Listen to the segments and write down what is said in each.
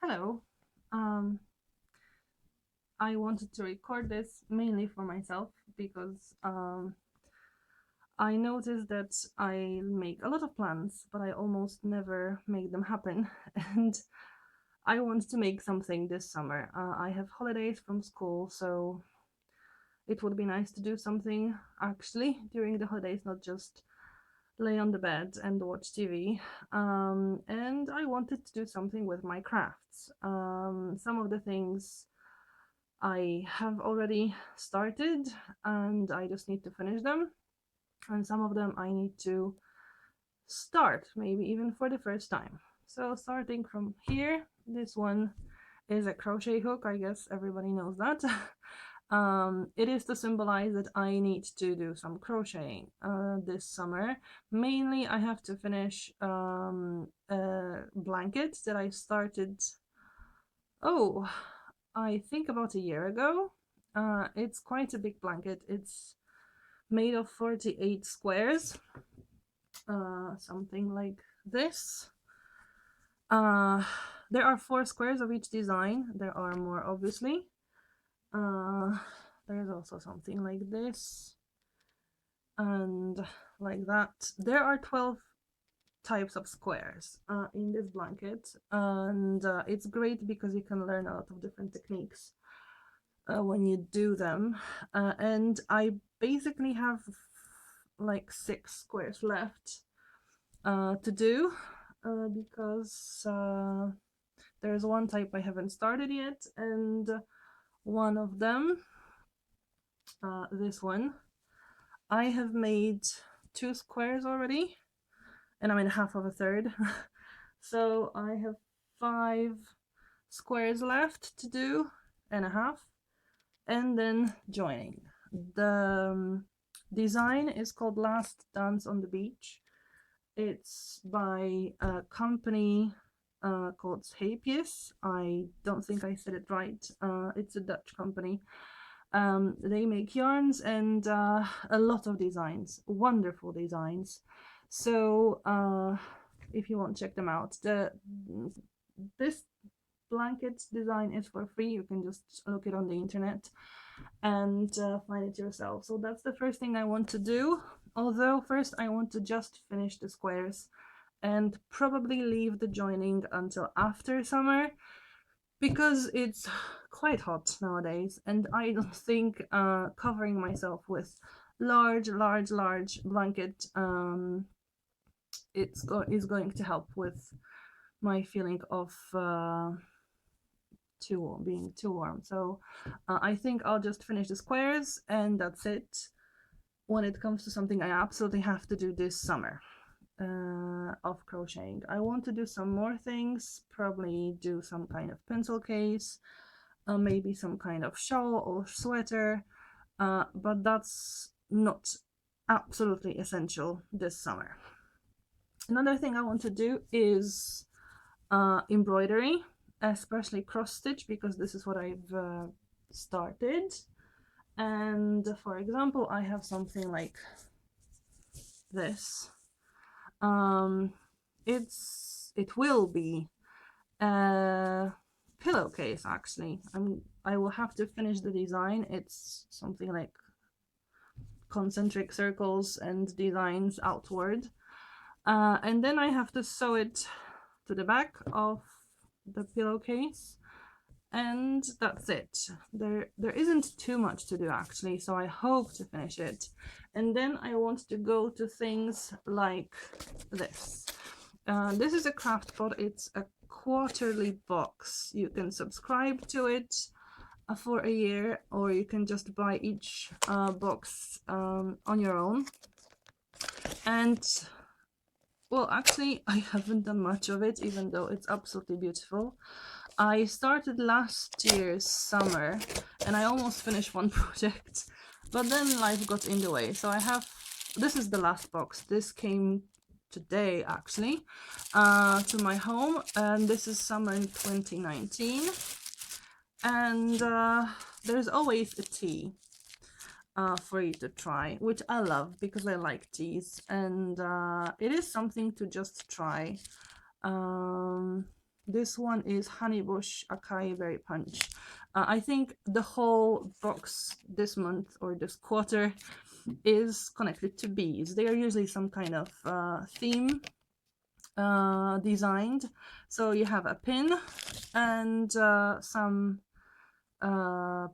Hello. Um, I wanted to record this mainly for myself because I noticed that I make a lot of plans, but I almost never make them happen. And I want to make something this summer. I have holidays from school, so it would be nice to do something actually during the holidays, not just lay on the bed and watch TV. And I wanted to do something with my crafts. Some of the things I have already started and I just need to finish them. And some of them I need to start, maybe even for the first time. So, starting from here, this one is a crochet hook. I guess everybody knows that. It is to symbolize that I need to do some crocheting this summer. Mainly, I have to finish a blanket that I started. Oh, I think about a year ago. It's quite a big blanket. It's made of 48 squares, something like this. Uh, there are 4 squares of each design. There are more, obviously. Uh, there's also something like this and like that. There are 12 types of squares in this blanket, and it's great because you can learn a lot of different techniques when you do them. And I basically have like 6 squares left to do because there's one type I haven't started yet, and one of them, this one, I have made 2 squares already, and I'm in half of a third. So I have 5 squares left to do and a half, and then joining. The design is called Last Dance on the Beach. It's by a company called Hapius. I don't think I said it right. It's a Dutch company. They make yarns and a lot of designs, wonderful designs. So if you want to check them out, this blanket design is for free. You can just look it on the internet and find it yourself. So that's the first thing I want to do. Although first I want to just finish the squares and probably leave the joining until after summer because it's quite hot nowadays, and I don't think covering myself with large blanket is going to help with my feeling of being too warm. So I think I'll just finish the squares and that's it when it comes to something I absolutely have to do this summer of crocheting. I want to do some more things, probably do some kind of pencil case, maybe some kind of shawl or sweater, but that's not absolutely essential this summer. Another thing I want to do is embroidery, especially cross stitch, because this is what I've started. And for example, I have something like this. It will be a pillowcase actually. I will have to finish the design. It's something like concentric circles and designs outward. And then I have to sew it to the back of the pillowcase, and that's it. There isn't too much to do actually, so I hope to finish it. And then I want to go to things like this. This is a craft pot. It's a quarterly box. You can subscribe to it for a year, or you can just buy each box on your own. And well, actually, I haven't done much of it, even though it's absolutely beautiful. I started last year's summer and I almost finished one project, but then life got in the way. So I have, this is the last box. This came today actually to my home, and this is summer in 2019. And there's always a tea for you to try, which I love because I like teas, and it is something to just try. This one is Honeybush Acai Berry Punch. I think the whole box this month or this quarter is connected to bees. They are usually some kind of theme designed. So you have a pin and some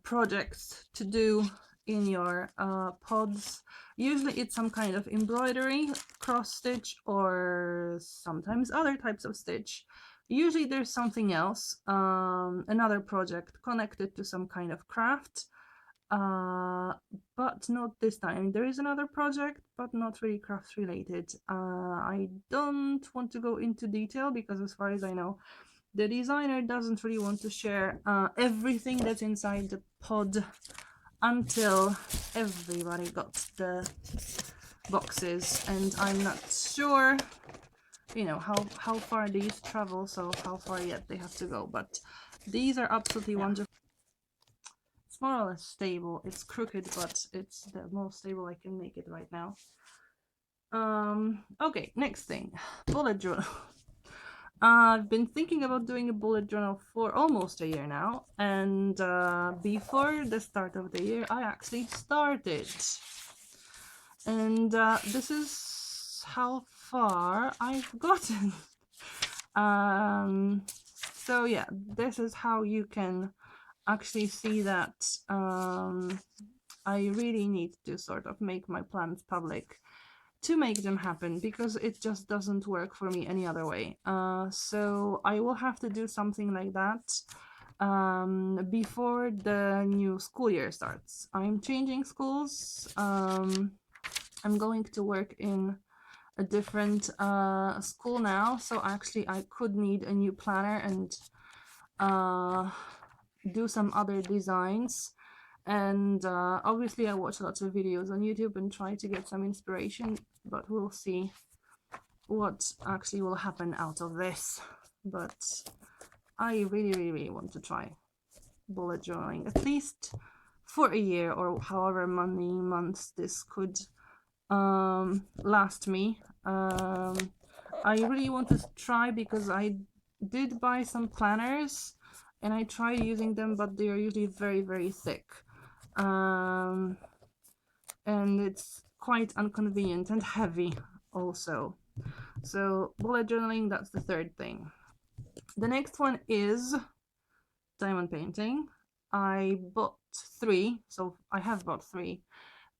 projects to do in your pods. Usually it's some kind of embroidery, cross stitch, or sometimes other types of stitch. Usually there's something else, another project connected to some kind of craft, but not this time. There is another project, but not really craft related. I don't want to go into detail because as far as I know, the designer doesn't really want to share everything that's inside the pod until everybody got the boxes, and I'm not sure, you know, how far these travel, so how far yet they have to go, but these are absolutely wonderful. It's more or less stable. It's crooked, but it's the most stable I can make it right now. Okay, next thing, bullet journal. I've been thinking about doing a bullet journal for almost a year now, and before the start of the year I actually started, and this is how far I've gotten. So yeah, this is how you can actually see that I really need to sort of make my plans public to make them happen, because it just doesn't work for me any other way. So I will have to do something like that before the new school year starts. I'm changing schools. I'm going to work in a different school now, so actually I could need a new planner and do some other designs. And obviously I watch lots of videos on YouTube and try to get some inspiration, but we'll see what actually will happen out of this. But I really want to try bullet journaling, at least for a year, or however many months this could last me. I really want to try, because I did buy some planners and I tried using them, but they are usually very thick. And it's quite inconvenient and heavy also. So bullet journaling, that's the third thing. The next one is diamond painting. I bought 3, so I have bought 3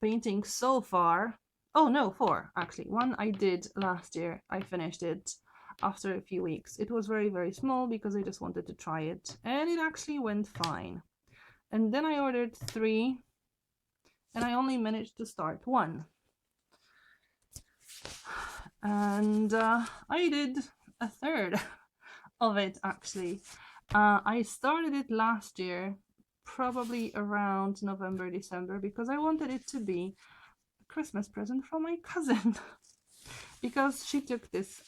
paintings so far. Oh no, 4 actually. One I did last year. I finished it after a few weeks. It was very small because I just wanted to try it, and it actually went fine. And then I ordered 3, and I only managed to start 1. And I did a third of it actually. I started it last year, probably around November, December, because I wanted it to be a Christmas present from my cousin. Because she took this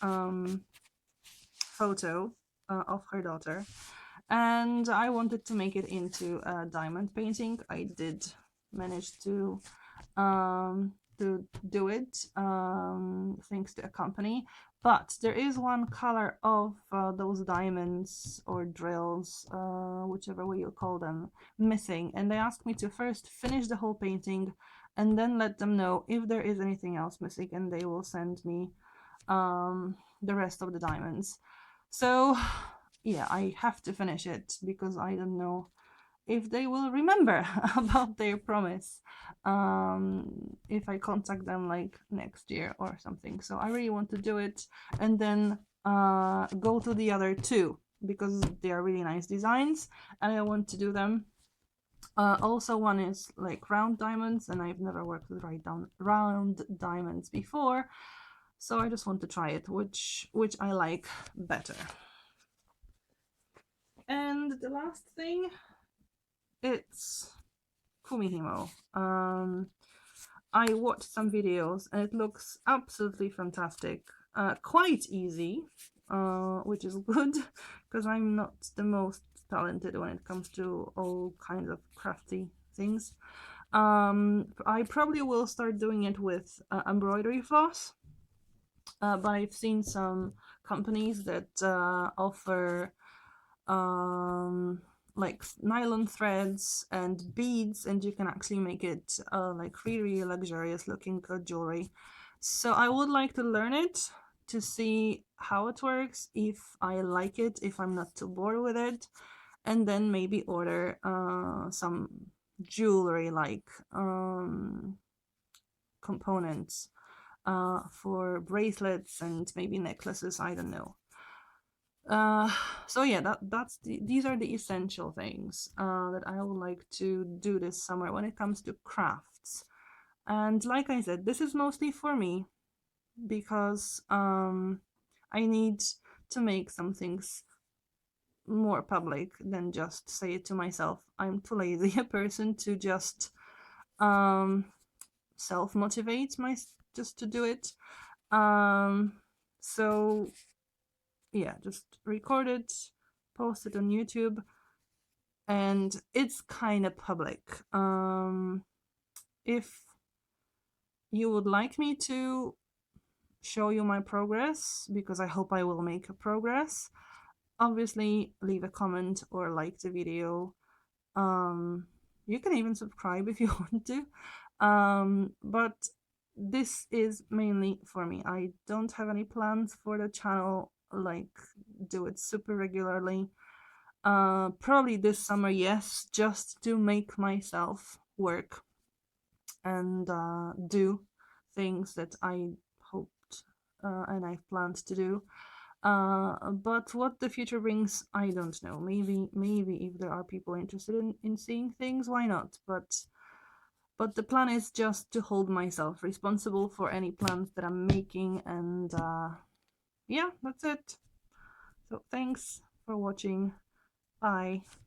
photo of her daughter, and I wanted to make it into a diamond painting. I did manage to do it thanks to a company, but there is one color of those diamonds or drills, whichever way you call them, missing, and they asked me to first finish the whole painting and then let them know if there is anything else missing, and they will send me the rest of the diamonds. So yeah, I have to finish it because I don't know if they will remember about their promise if I contact them like next year or something. So I really want to do it and then go to the other 2 because they are really nice designs and I want to do them. Also, one is like round diamonds, and I've never worked with round diamonds before, so I just want to try it, which I like better. And the last thing, it's kumihimo. I watched some videos and it looks absolutely fantastic. Quite easy, which is good because I'm not the most talented when it comes to all kinds of crafty things. I probably will start doing it with embroidery floss, but I've seen some companies that offer like nylon threads and beads, and you can actually make it like really luxurious looking jewelry. So I would like to learn it to see how it works, if I like it, if I'm not too bored with it, and then maybe order some jewelry like components for bracelets and maybe necklaces. I don't know. Uh, so yeah, these are the essential things that I would like to do this summer when it comes to crafts. And like I said, this is mostly for me because I need to make some things more public than just say it to myself. I'm too lazy a person to just um self motivate my just to do it. Um, so yeah, just record it, post it on YouTube, and it's kind of public. If you would like me to show you my progress, because I hope I will make a progress, obviously leave a comment or like the video. You can even subscribe if you want to. But this is mainly for me. I don't have any plans for the channel, like do it super regularly. Probably this summer, yes, just to make myself work and do things that I hoped and I've planned to do. But what the future brings, I don't know. Maybe if there are people interested in seeing things, why not? But the plan is just to hold myself responsible for any plans that I'm making, and yeah, that's it. So thanks for watching. Bye.